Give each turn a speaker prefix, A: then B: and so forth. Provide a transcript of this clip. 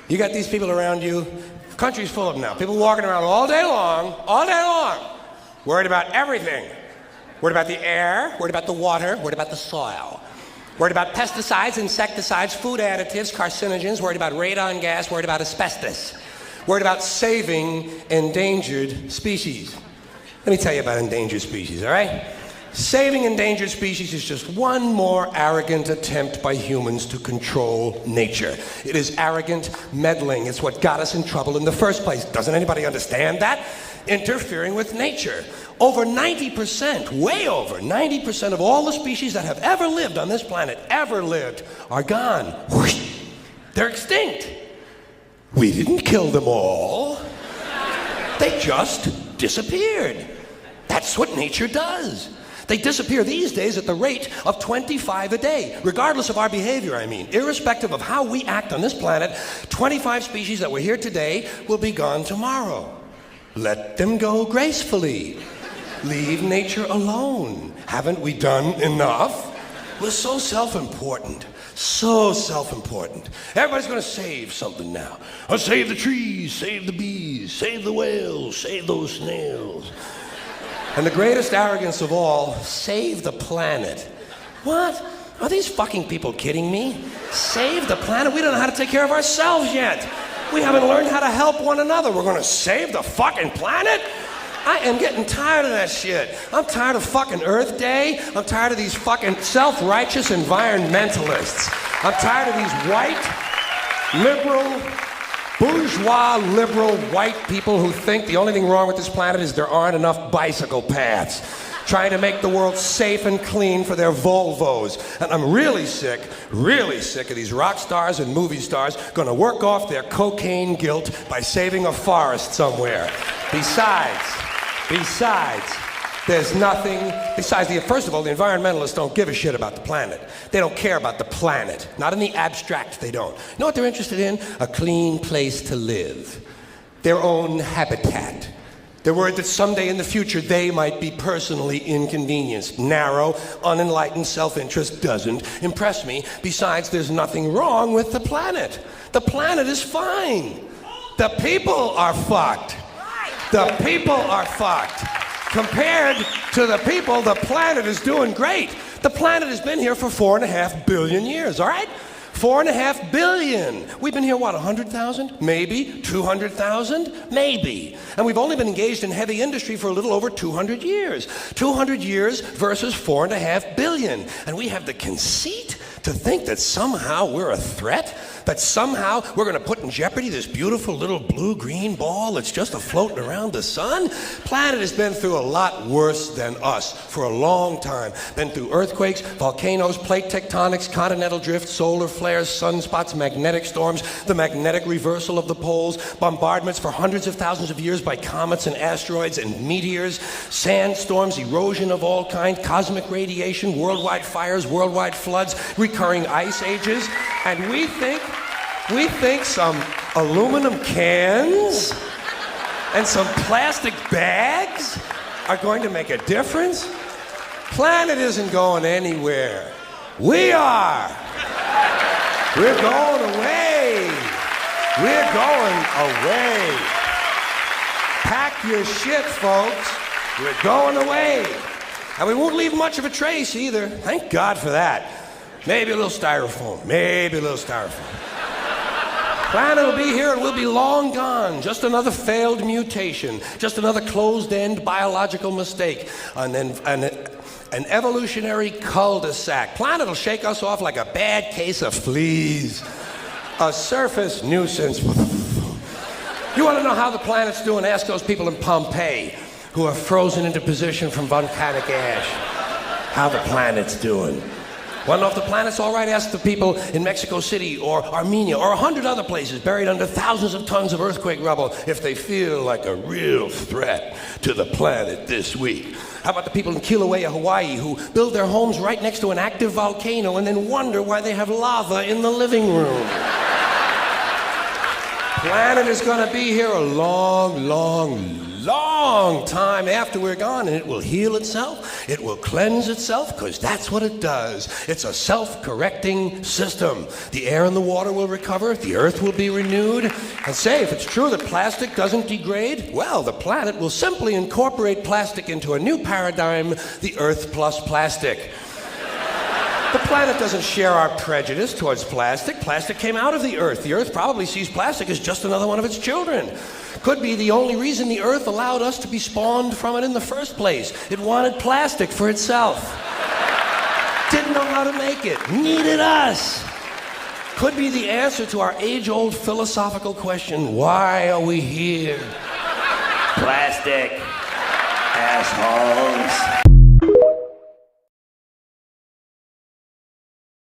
A: You got these people around you. Country's full of them now. People walking around all day long, worried about everything. Worried about the air, worried about the water, worried about the soil. Worried about pesticides, insecticides, food additives, carcinogens, worried about radon gas, worried about asbestos. Worried about saving endangered species. Let me tell you about endangered species, all right? Saving endangered species is just one more arrogant attempt by humans to control nature. It is arrogant meddling. It's what got us in trouble in the first place. Doesn't anybody understand that? Interfering with nature. Over 90%, way over 90% of all the species that have ever lived on this planet, are gone. Whoosh. They're extinct. We didn't kill them all. They just disappeared. That's what nature does. They disappear these days at the rate of 25 a day, regardless of our behavior, I mean. Irrespective of how we act on this planet, 25 species that were here today will be gone tomorrow. Let them go gracefully. Leave nature alone. Haven't we done enough? We're so self-important. So self-important. Everybody's going to save something now. I'll save the trees, save the bees, save the whales, save those snails. And the greatest arrogance of all, save the planet. What? Are these fucking people kidding me? Save the planet? We don't know how to take care of ourselves yet. We haven't learned how to help one another. We're going to save the fucking planet? I am getting tired of that shit. I'm tired of fucking Earth Day. I'm tired of these fucking self-righteous environmentalists. I'm tired of these white, liberal, bourgeois, liberal, white people who think the only thing wrong with this planet is there aren't enough bicycle paths. Trying to make the world safe and clean for their Volvos. And I'm really sick of these rock stars and movie stars gonna work off their cocaine guilt by saving a forest somewhere. Besides, there's nothing, first of all, the environmentalists don't give a shit about the planet. They don't care about the planet. Not in the abstract, they don't. You know what they're interested in? A clean place to live. Their own habitat. They're worried that someday in the future they might be personally inconvenienced. Narrow, unenlightened self-interest doesn't impress me. Besides, there's nothing wrong with the planet. The planet is fine. The people are fucked. The people are fucked. Compared to the people, the planet is doing great. The planet has been here for 4.5 billion years, all right? 4.5 billion. We've been here, what, 100,000? Maybe. 200,000? Maybe. And we've only been engaged in heavy industry for a little over 200 years. 200 years versus 4.5 billion. And we have the conceit to think that somehow we're a threat? That somehow we're going to put in jeopardy this beautiful little blue-green ball that's just floating around the sun? Planet has been through a lot worse than us for a long time. Been through earthquakes, volcanoes, plate tectonics, continental drift, solar flares, sunspots, magnetic storms, the magnetic reversal of the poles, bombardments for hundreds of thousands of years by comets and asteroids and meteors, sandstorms, erosion of all kinds, cosmic radiation, worldwide fires, worldwide floods, recurring ice ages, and we think some aluminum cans and some plastic bags are going to make a difference? Planet isn't going anywhere. We are. We're going away. We're going away. Pack your shit, folks. We're going away. And we won't leave much of a trace either. Thank God for that. Maybe a little styrofoam. Planet will be here and we'll be long gone. Just another failed mutation. Just another closed-end biological mistake. And then an evolutionary cul-de-sac. Planet will shake us off like a bad case of fleas. A surface nuisance. You want to know how the planet's doing? Ask those people in Pompeii who are frozen into position from volcanic ash. How the planet's doing. Want to know if the planet's all right? Ask the people in Mexico City or Armenia or 100 other places buried under thousands of tons of earthquake rubble if they feel like a real threat to the planet this week. How about the people in Kilauea, Hawaii, who build their homes right next to an active volcano and then wonder why they have lava in the living room? Planet is going to be here a long, long, long time after we're gone, and it will heal itself. It will cleanse itself, because that's what it does. It's a self-correcting system. The air and the water will recover. The earth will be renewed. And say, if it's true that plastic doesn't degrade, well, the planet will simply incorporate plastic into a new paradigm, the Earth plus plastic. The planet doesn't share our prejudice towards plastic. Plastic came out of the Earth. The Earth probably sees plastic as just another one of its children. Could be the only reason the Earth allowed us to be spawned from it in the first place. It wanted plastic for itself. Didn't know how to make it. Needed us. Could be the answer to our age-old philosophical question, why are we here? Plastic. Assholes.